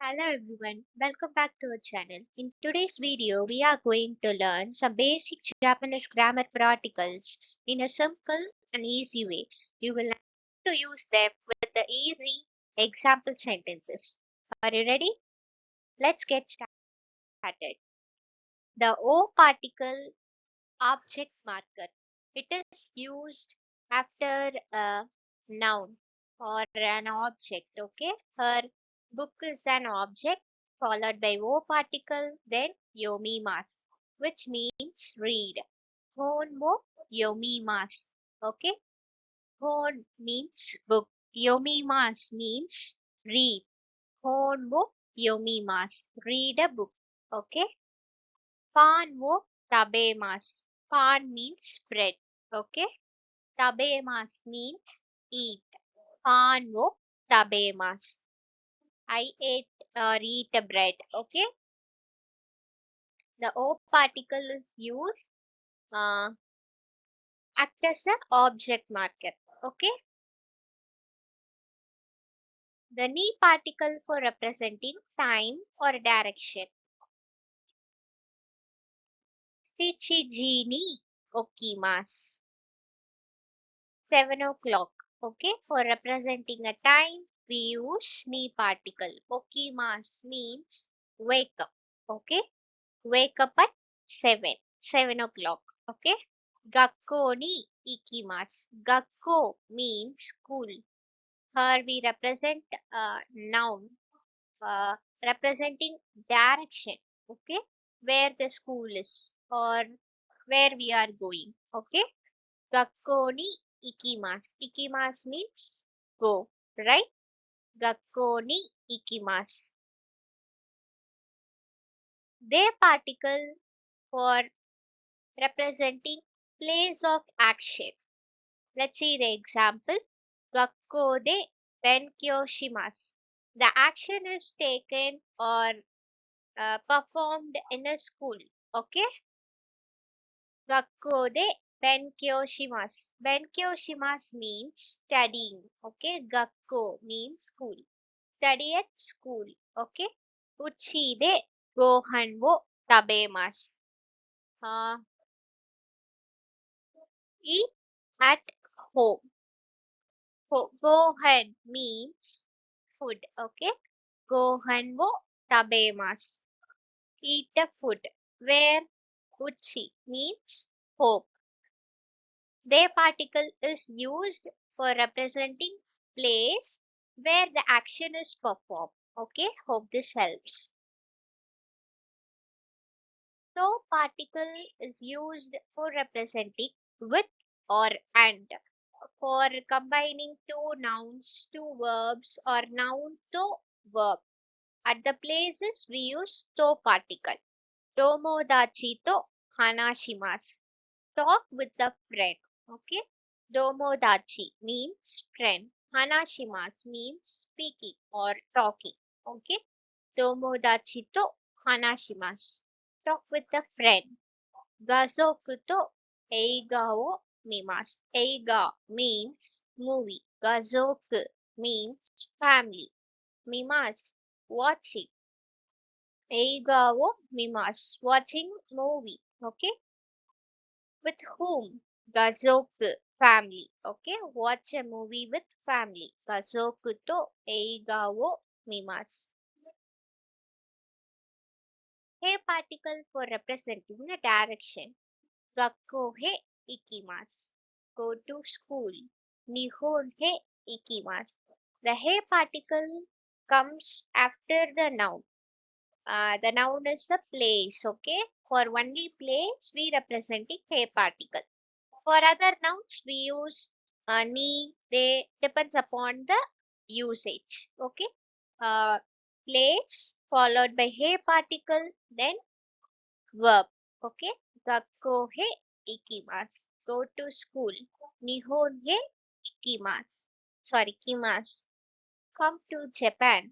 Hello everyone, welcome back to our channel. In today's video, we are going to learn some basic Japanese grammar particles in a simple and easy way. You will learn to use them with the easy example sentences. Are you ready? Let's get started. The O particle object marker. It is used after a noun or an object. Okay, her book is an object followed by O particle, then yomimasu, which means read. Hon wo yomimasu. Okay, hon means book. Yomimasu means read. Hon wo yomimasu. Read a book. Okay. Pan wo tabemasu. Pan means bread. Okay. Tabemasu means eat. Pan wo tabemasu. I ate or eat a bread. Okay. The O particle is used act as a object marker. Okay. The ni particle for representing time or direction. Shichiji ni okimasu. 7 o'clock. Okay, for representing a time, we use ni particle. Okimasu means wake up. Okay, wake up at 7. 7 o'clock. Okay, gakko ni ikimasu. Gakko means school. Here we represent a noun representing direction. Okay, where the school is or where we are going. Okay, gakko ni ikimasu. Ikimasu means go, right? Gakko ni ikimasu. De particle for representing place of action. Let's see the example. Gakko de benkyou shimasu. The action is taken or performed in a school. Okay? Gakko de benkyou shimasu. Benkyou shimasu means studying. Okay? Gakko means school. Study at school. Okay? Uchi de gohan wo tabemasu. Eat at home. Gohan means food. Okay? Gohan wo tabemasu. Eat the food. Where uchi means home. De particle is used for representing place where the action is performed. Okay, hope this helps. So particle is used for representing with or and, for combining two nouns, two verbs or noun to verb. At the places we use to particle. Tomodachi to hanashimasu. Talk with a friend. Okay. Domodachi means friend. Hanashimasu means speaking or talking. Okay. Domodachi to hanashimasu. Talk with a friend. Gazoku to eiga wo mimasu. Eiga means movie. Gazoku means family. Mimasu watching. Eiga wo mimasu. Watching movie. Okay. With whom? Gazoku, family. Okay, watch a movie with family. Gazoku to eiga wo mimasu. He particle for representing the direction. Gakko he ikimasu. Go to school. Nihon he ikimasu. The he particle comes after the noun. The noun is the place. Okay, for only place we representing he particle. For other nouns, we use ni, they, depends upon the usage. Okay. Uh, place followed by he particle, then verb. Okay. Gakko he ikimasu. Go to school. Nihon he ikimasu. Sorry, kimasu. Come to Japan.